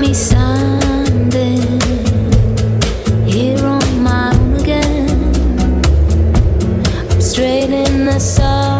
me standing here on my own again. I'm straight in the sun.